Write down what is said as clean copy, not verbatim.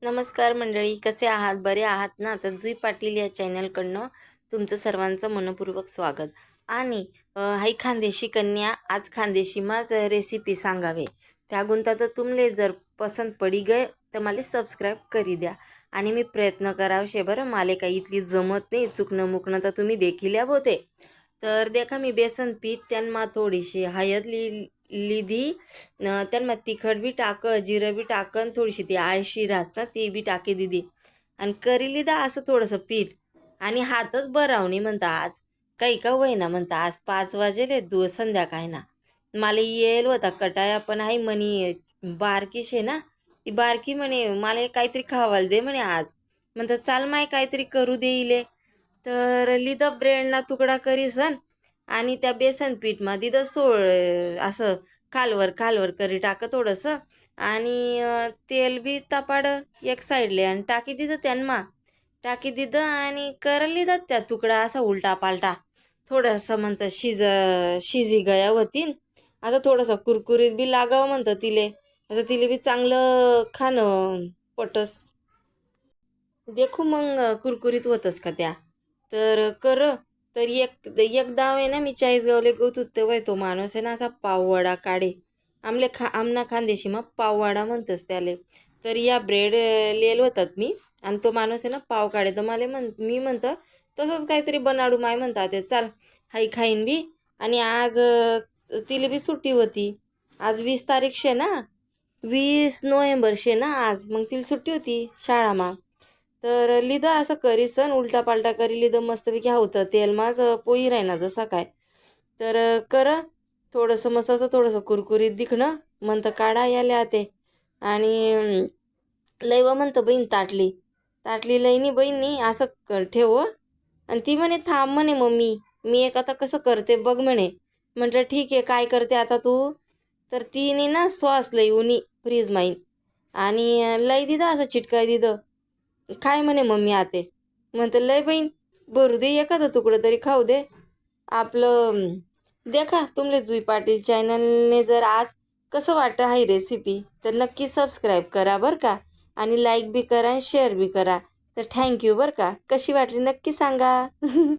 नमस्कार मंडळी, कसे आहात? बरे आहात ना? तर जुई पाटील या चॅनलकडनं तुमचं सर्वांचं मनपूर्वक स्वागत. आणि हाई खानदेशी कन्या, आज खानदेशी माच रेसिपी सांगावे. त्या गुंता तर तुमले जर पसंत पडी गए तर मला सबस्क्राईब करी द्या. आणि मी प्रयत्न करावशे बरं, मला काही इथली जमत नाही, चुकणं मुकणं तर तुम्ही देखील होते. तर देखा मी बेसन पीठ त्यांना थोडीशी हळद लिधी, त्यांना तिखट बी टाक, जिरं बी टाकन, थोडीशी ती आळशी असतात ती बी टाकी दिदी. आणि करी लिदा असं थोडंसं पीठ. आणि हातच बरावणी म्हणता आज काही का होईना म्हणता, आज 5 वाजेले संध्याकाळी ना. मला येईल होता कटाया, पण आहे म्हणे बारकीशे ना, ती बारकी म्हणे मला काहीतरी खावायला दे म्हणे आज. म्हणतात चाल माय काहीतरी करू दे इले. तर लिदा ब्रेडना तुकडा करीसन आणि त्या बेसन पीठ मा दिदं असं खालवर खालवर करी टाक थोडंसं. आणि तेल बी तापाड एक साईडले आणि टाकी दिलं त्यांना, टाकी दिलं आणि करल लिहितात त्या तुकडा असा उलटा पालटा. थोडासा म्हणतं शिजी गया होतीन. आता थोडंसं कुरकुरीत बी लागावं म्हणतं तिले, आता तिले बी चांगलं खाणं पटस. देखू मग कुरकुरीत होतच का त्या. तर तर एकदा आहे ना, मी चाळीसगावले गवत तेव्हा तो माणूस आहे ना असा पाववडा काढे. आमना खानदेशी मग पाववाडा म्हणतस त्याले. तर या ब्रेड लिहिलं होतात मी, आणि तो माणूस आहे ना पाव काढे. तर मी म्हणतं तसंच काहीतरी बनाडू माय म्हणतात ते, चाल हाई खाईन बी. आणि आज तिला बी सुट्टी होती. आज 20 तारीख शे ना, 20 नोव्हेंबर शे ना आज, मग तिला सुट्टी होती शाळामा. तर लिदा असं करीसन उलटा पालटा करी लिदं मस्तपैकी होतं तेल माझं पोई राहीना जसा काय. तर थोडंसं मसाचं थोडंसं कुरकुरीत दिखणं म्हणतं काढा याले आते. आणि लय म्हणतं बहीण ताटली ताटली लईनी बहीणनी असं ठेव. आणि ती म्हणे थांब म्हणे मम्मी, मी एक आता कसं करते बघ म्हणे. म्हटलं ठीक आहे, काय करते आता तू? तर तिने ना सॉस लई उनी फ्रीज माईन आणि लई दिदा असं चिटकाय दिदं. काय म्हणे मम्मी आते. म्हणतं लय बहीण भरू दे, एखादं तुकडं तरी खाऊ दे आपलं. देखा तुमले जुई पाटील चॅनलने जर आज कसं वाटतं ही रेसिपी, तर नक्की सबस्क्राईब करा बरं का. आणि लाईक बी करा आणि शेअर बी करा. तर थँक्यू बरं का. कशी वाटली नक्की सांगा.